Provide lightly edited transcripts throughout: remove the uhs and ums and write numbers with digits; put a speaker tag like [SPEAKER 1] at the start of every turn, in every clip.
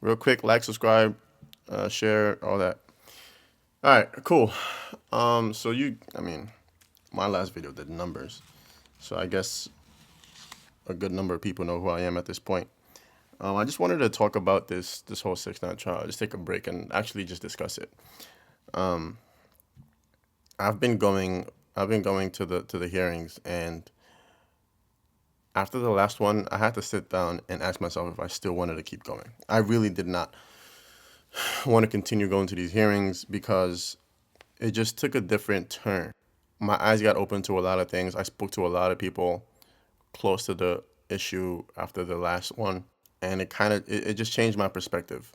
[SPEAKER 1] Real quick, like, subscribe, share, all that. All right, cool. My last video did numbers, so I guess a good number of people know who I am at this point. I just wanted to talk about this whole 6ix9ine trial. Just take a break and actually just discuss it. Um, I've been going I've been going to the hearings, and after the last one, I had to sit down and ask myself if I still wanted to keep going. I really did not want to continue going to these hearings because it just took a different turn. My eyes got open to a lot of things. I spoke to a lot of people close to the issue after the last one, and it just changed my perspective.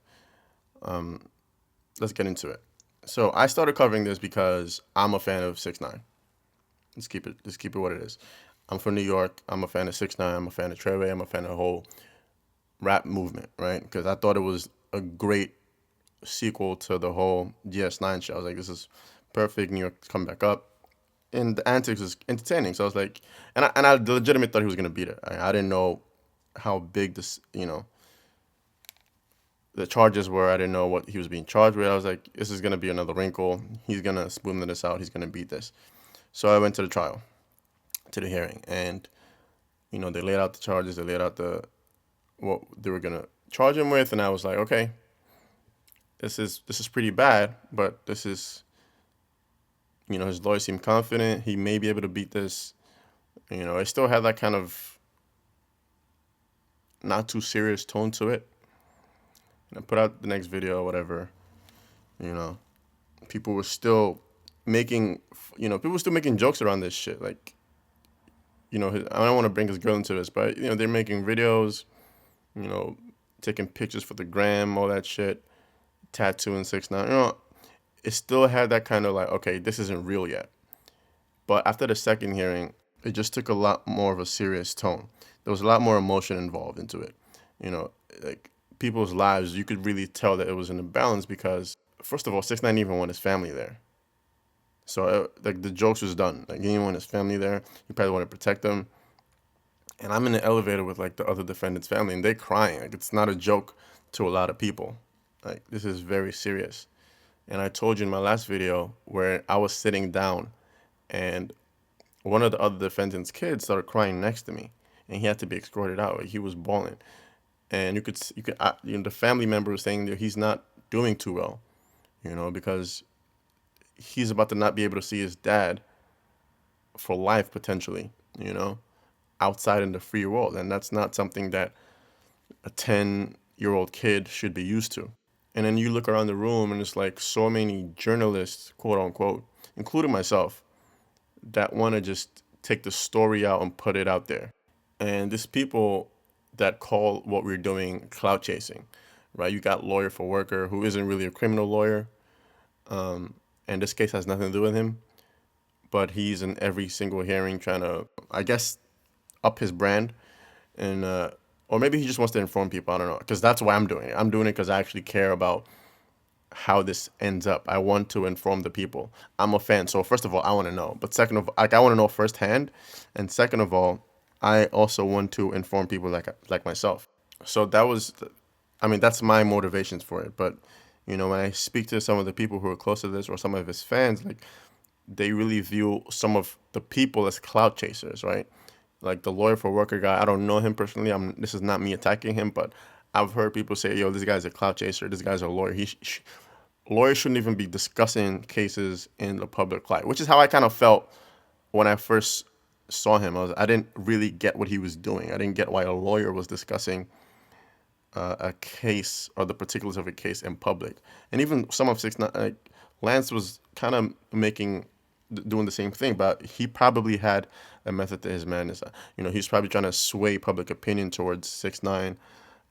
[SPEAKER 1] Um, let's get into it. So I started covering this because I'm a fan of 6ix9ine. Let's keep it what it is. I'm from New York. I'm a fan of 6ix9ine. I'm a fan of Treyway. I'm a fan of the whole rap movement, right? Because I thought it was a great sequel to the whole DS9 show. I was like, this is perfect. New York's coming back up, and the antics was entertaining. So I was like, and I legitimately thought he was gonna beat it. I didn't know how big the charges were. I didn't know what he was being charged with. I was like, this is gonna be another wrinkle. He's gonna spoon this out. He's gonna beat this. So I went to the trial, to the hearing, and they laid out the charges. They laid out what they were gonna charge him with, and I was like, okay, this is pretty bad, but this is his lawyer seemed confident he may be able to beat this. It still had that kind of not too serious tone to it. And I put out the next video or whatever. You know, people were still making jokes around this shit. Like, I don't want to bring his girl into this, but they're making videos, you know, taking pictures for the gram, all that shit, tattooing 6ix9ine. It still had that kind of like, okay, this isn't real yet. But after the second hearing, it just took a lot more of a serious tone. There was a lot more emotion involved into it. You know, like people's lives, you could really tell that it was in a balance because, first of all, 6ix9ine even want his family there. So, like, the jokes was done. Like, he didn't want his family there. He probably wanted to protect them. And I'm in the elevator with, like, the other defendant's family, and they're crying. Like, it's not a joke to a lot of people. Like, this is very serious. And I told you in my last video where I was sitting down and one of the other defendant's kids started crying next to me, and he had to be escorted out. Like, he was bawling, and the family member was saying that he's not doing too well, because he's about to not be able to see his dad for life potentially, outside in the free world, and that's not something that a 10-year-old kid should be used to. And then you look around the room, and it's like so many journalists, quote unquote, including myself, that want to just take the story out and put it out there. And there's people that call what we're doing clout chasing, right? You got lawyer for worker who isn't really a criminal lawyer, and this case has nothing to do with him, but he's in every single hearing trying to, I guess, up his brand, and or maybe he just wants to inform people. I don't know, because that's why I'm doing it. I'm doing it because I actually care about how this ends up. I want to inform the people. I'm a fan, so first of all, I want to know. But second of all, like, I want to know firsthand, and second of all, I also want to inform people like myself. So that's my motivations for it. But when I speak to some of the people who are close to this or some of his fans, like, they really view some of the people as clout chasers, right? Like the lawyer for worker guy, I don't know him personally. This is not me attacking him, but I've heard people say, "Yo, this guy's a clout chaser. This guy's a lawyer. Lawyers shouldn't even be discussing cases in the public light," which is how I kind of felt when I first saw him. I didn't really get what he was doing. I didn't get why a lawyer was discussing a case or the particulars of a case in public. And even some of 6ix9ine, like Lance was kind of doing the same thing, but he probably had a method to his madness. He's probably trying to sway public opinion towards 6ix9ine.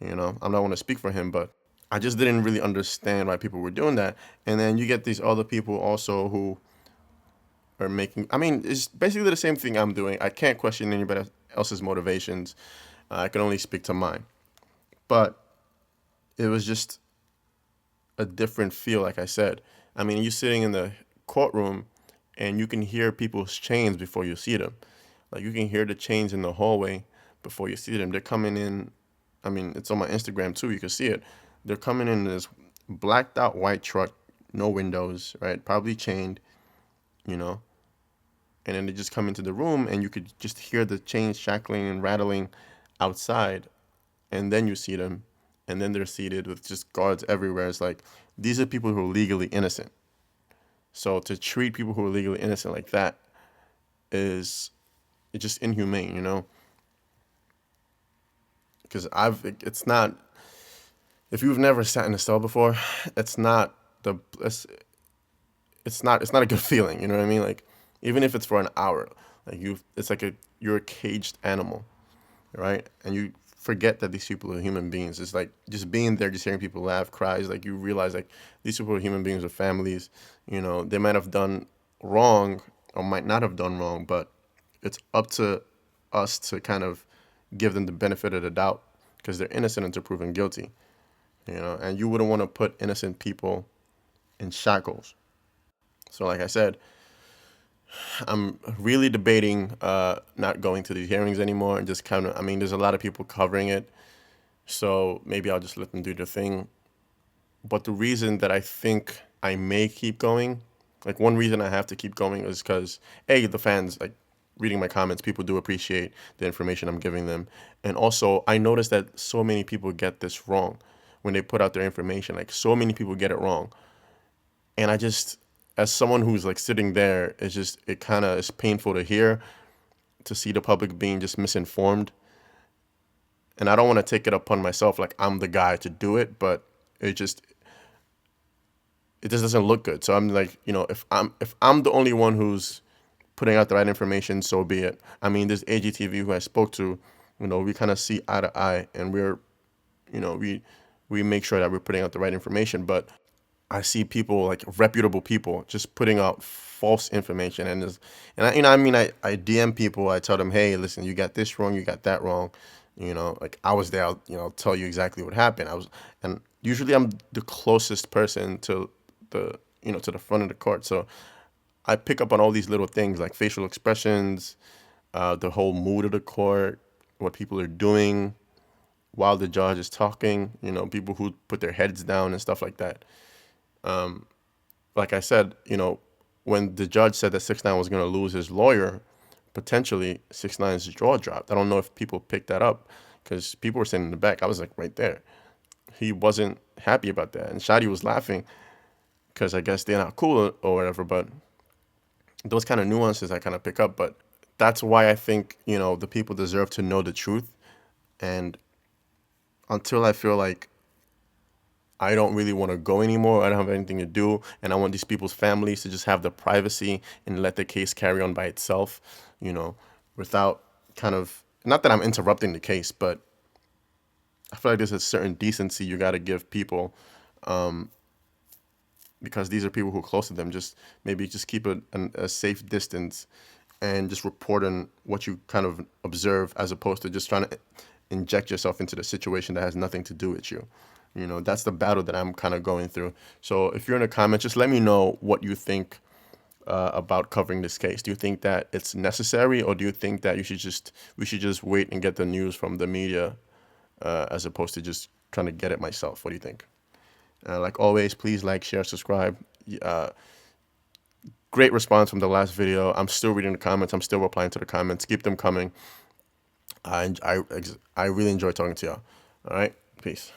[SPEAKER 1] I'm not want to speak for him, but I just didn't really understand why people were doing that. And then you get these other people also who are making. I mean, it's basically the same thing I'm doing. I can't question anybody else's motivations. I can only speak to mine. But it was just a different feel, like I said. I mean, you're sitting in the courtroom and you can hear people's chains before you see them. Like, you can hear the chains in the hallway before you see them. They're coming in. I mean, it's on my Instagram too. You can see it. They're coming in this blacked out white truck, no windows, right? Probably chained, you know. And then they just come into the room, and you could just hear the chains shackling and rattling outside. And then you see them, and then they're seated with just guards everywhere. It's like these are people who are legally innocent. So to treat people who are legally innocent like that is it's just inhumane, you know. Because it's not. If you've never sat in a cell before, it's not the it's not a good feeling. You know what I mean? Like even if it's for an hour, like it's like you're a caged animal, right? And you forget that these people are human beings. It's like just being there, just hearing people laugh, cries. Like you realize like these people are human beings with families. You know, they might have done wrong or might not have done wrong, but it's up to us to kind of give them the benefit of the doubt because they're innocent until proven guilty. You know, and you wouldn't want to put innocent people in shackles. So, like I said, I'm really debating not going to these hearings anymore and just kind of. I mean, there's a lot of people covering it, so maybe I'll just let them do their thing. But the reason that I think I may keep going, like one reason I have to keep going is because the fans like reading my comments, people do appreciate the information I'm giving them, and also I noticed that so many people get this wrong when they put out their information. Like so many people get it wrong, and I just, as someone who's like sitting there, it's just it kind of is painful to hear, to see the public being just misinformed, and I don't want to take it upon myself like I'm the guy to do it, but it just it just doesn't look good. So I'm like, you know, if I'm the only one who's putting out the right information, so be it. I mean, this AGTV who I spoke to, you know, we kind of see eye to eye, and we're, you know, we make sure that we're putting out the right information. But I see people like reputable people just putting out false information, and I, you know, I mean, I DM people, I tell them, hey, listen, you got this wrong, you got that wrong, you know, like I was there, I'll tell you exactly what happened. And usually I'm the closest person to to the front of the court, so I pick up on all these little things like facial expressions, the whole mood of the court, what people are doing while the judge is talking, you know, people who put their heads down and stuff like that. Like I said, you know, when the judge said that 6ix9ine was going to lose his lawyer, potentially 6ix9ine's jaw dropped. I don't know if people picked that up because people were sitting in the back. I was like right there. He wasn't happy about that. And Shadi was laughing because I guess they're not cool or whatever. But those kind of nuances I kind of pick up. But that's why I think, you know, the people deserve to know the truth. And until I feel like I don't really want to go anymore, I don't have anything to do, and I want these people's families to just have the privacy and let the case carry on by itself, you know, without kind of, not that I'm interrupting the case, but I feel like there's a certain decency you got to give people, because these are people who are close to them. Just maybe just keep a safe distance and just report on what you kind of observe as opposed to just trying to inject yourself into the situation that has nothing to do with you. You know, that's the battle that I'm kind of going through. So if you're in the comments, just let me know what you think about covering this case. Do you think that it's necessary, or do you think that we should just wait and get the news from the media as opposed to just trying to get it myself? What do you think? Like always, please like, share, subscribe. Great response from the last video. I'm still reading the comments. I'm still replying to the comments. Keep them coming. I really enjoy talking to y'all. All right, peace.